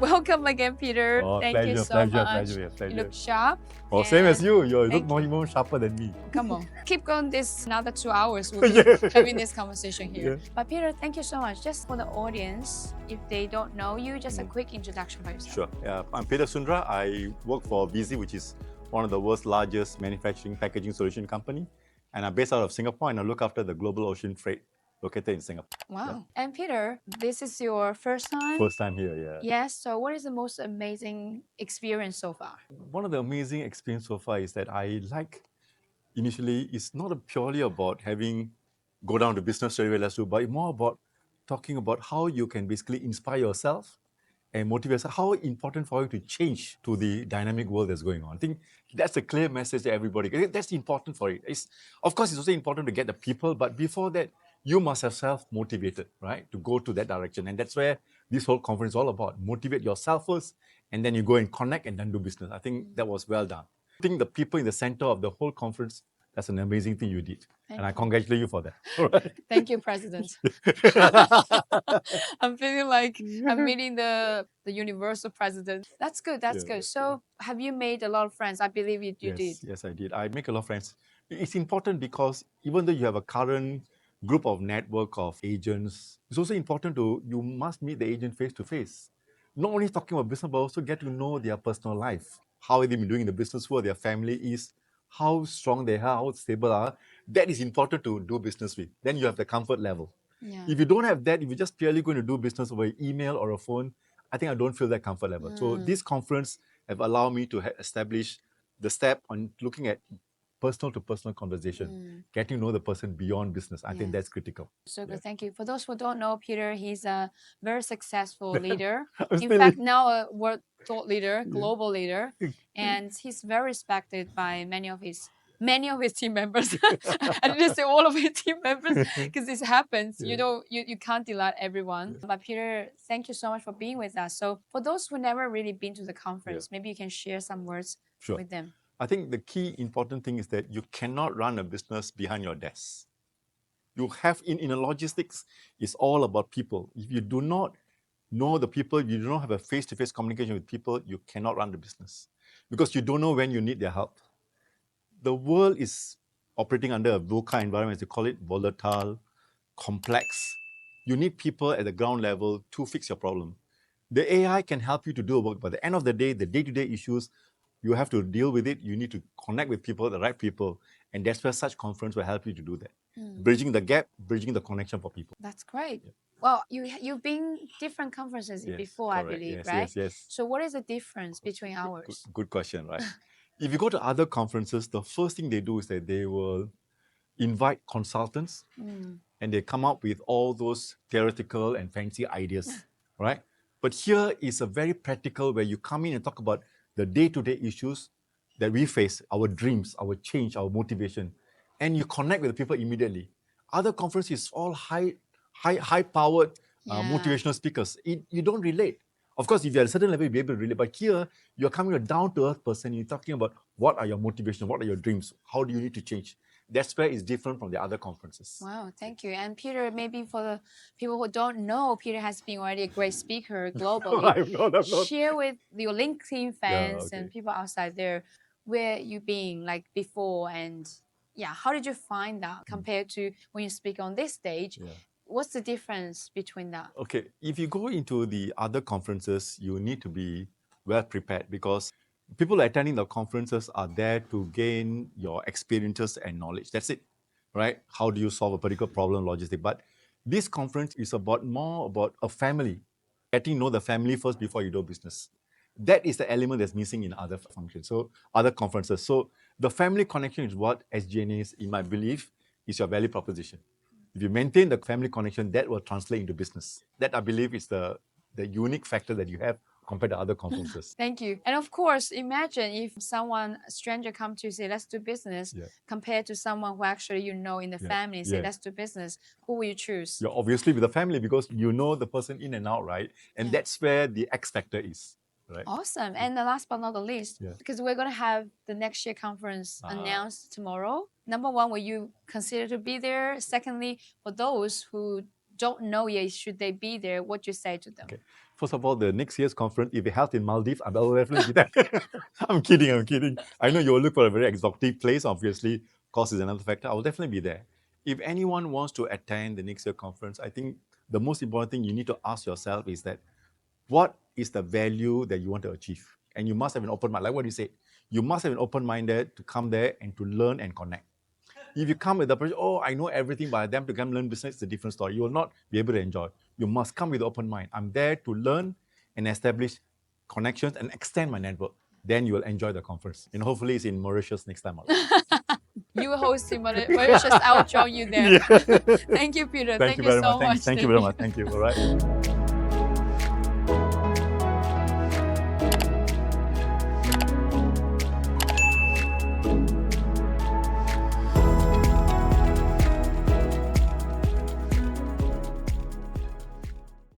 Welcome again, Peter. Oh, Thank you so much. pleasure, yes, You pleasure. look sharp. Oh, same as and you. You look thank more you. even sharper than me. Come on, keep going this another 2 hours. We'll be Yeah. having this conversation here. Yeah. But Peter, thank you so much. Just for the audience, if they don't know you, just a quick introduction by yourself. Sure. Yeah, I'm Peter Sundra. I work for BZ, which is one of the world's largest manufacturing packaging solution company. And I'm based out of Singapore, and I look after the global ocean freight located in Singapore. Wow. Yeah. And Peter, this is your first time? First time here, yeah. Yes. So what is the most amazing experience so far? One of the amazing experience so far is that I like, initially, it's not purely about having go down to business straight away, let's do, but more about talking about how you can basically inspire yourself and motivate yourself, how important for you to change to the dynamic world that's going on. I think that's a clear message to everybody. That's important for it. Of course, it's also important to get the people, but before that, you must have self-motivated, right, to go to that direction. And that's where this whole conference is all about. Motivate yourself first, and then you go and connect and then do business. I think that was well done. I think the people in the center of the whole conference, that's an amazing thing you did. And I congratulate you for that. All right. Thank you, President. I'm feeling like I'm meeting the universal president. That's good. That's good. So have you made a lot of friends? I believe you did. Yes, I did. I make a lot of friends. It's important because even though you have a current group of network of agents, it's also important you must meet the agent face to face. Not only talking about business, but also get to know their personal life. How have they been doing in the business world, their family is, how strong they are, how stable are. That is important to do business with. Then you have the comfort level. Yeah. If you don't have that, if you're just purely going to do business over email or a phone, I think I don't feel that comfort level. So this conference have allowed me to establish the step on looking at personal to personal conversation, getting to know the person beyond business. I think that's critical. So good. Thank you. For those who don't know Peter, he's a very successful leader. I'm In still fact, now a world thought leader, global leader, and he's very respected by many of his team members. I didn't say all of his team members because this happens. You know, you can't delight everyone. But Peter, thank you so much for being with us. So for those who never really been to the conference, maybe you can share some words with them. I think the key important thing is that you cannot run a business behind your desk. You have in a logistics, it's all about people. If you do not know the people, you do not have a face-to-face communication with people, you cannot run the business because you don't know when you need their help. The world is operating under a VUCA environment, as they call it, volatile, complex. You need people at the ground level to fix your problem. The AI can help you to do work, but at the end of the day, the day-to-day issues, you have to deal with it. You need to connect with people, the right people, and that's where such conference will help you to do that. Bridging the gap, bridging the connection for people. That's great. Well, you've been different conferences before, correct. I believe, Yes, right? yes. So what is the difference between ours? Good question, right? If you go to other conferences, the first thing they do is that they will invite consultants and they come up with all those theoretical and fancy ideas, right? But here is a very practical where you come in and talk about the day-to-day issues that we face, our dreams, our change, our motivation, and you connect with the people immediately. Other conferences all high-powered motivational speakers. You don't relate. Of course, if you're at a certain level, you'll be able to relate. But here, you're coming to a down-to-earth person. You're talking about what are your motivations, what are your dreams, how do you need to change. That's where it's different from the other conferences. Wow, thank you. And Peter, maybe for the people who don't know, Peter has been already a great speaker globally. I'm not. Share with your LinkedIn fans and people outside there where you've been like before, and how did you find that compared to when you speak on this stage? What's the difference between that? Okay, if you go into the other conferences, you need to be well prepared because people attending the conferences are there to gain your experiences and knowledge. That's it, right? How do you solve a particular problem, logistic? But this conference is more about a family, getting to know the family first before you do business. That is the element that's missing in other functions, so other conferences. So the family connection is what SGNAs, in my belief, is your value proposition. If you maintain the family connection, that will translate into business. That, I believe, is the unique factor that you have compared to other conferences. Thank you. And of course, imagine if a stranger come to you say, let's do business, compared to someone who actually in the family say, let's do business. Who will you choose? You're obviously with the family because you know the person in and out, right? And that's where the X factor is. Right. Awesome. And the last but not the least, because we're going to have the next year conference announced tomorrow. Number one, will you consider to be there? Secondly, for those who don't know yet should they be there, what you say to them? Okay. First of all, the next year's conference, if it held in Maldives, I will definitely be there. I'm kidding. I know you will look for a very exotic place. Obviously, cost is another factor. I will definitely be there. If anyone wants to attend the next year conference, I think the most important thing you need to ask yourself is that what is the value that you want to achieve? And you must have an open mind. Like what you said, you must have an open minded to come there and to learn and connect. If you come with the person, oh, I know everything, but them to come learn business, it's a different story. You will not be able to enjoy. You must come with an open mind. I'm there to learn and establish connections and extend my network. Then you will enjoy the conference. And hopefully it's in Mauritius next time. You hosting Mauritius, I'll join you there. Yeah. Thank you, Peter. Thank you very so much. much. Thank you very much. Thank you. All right.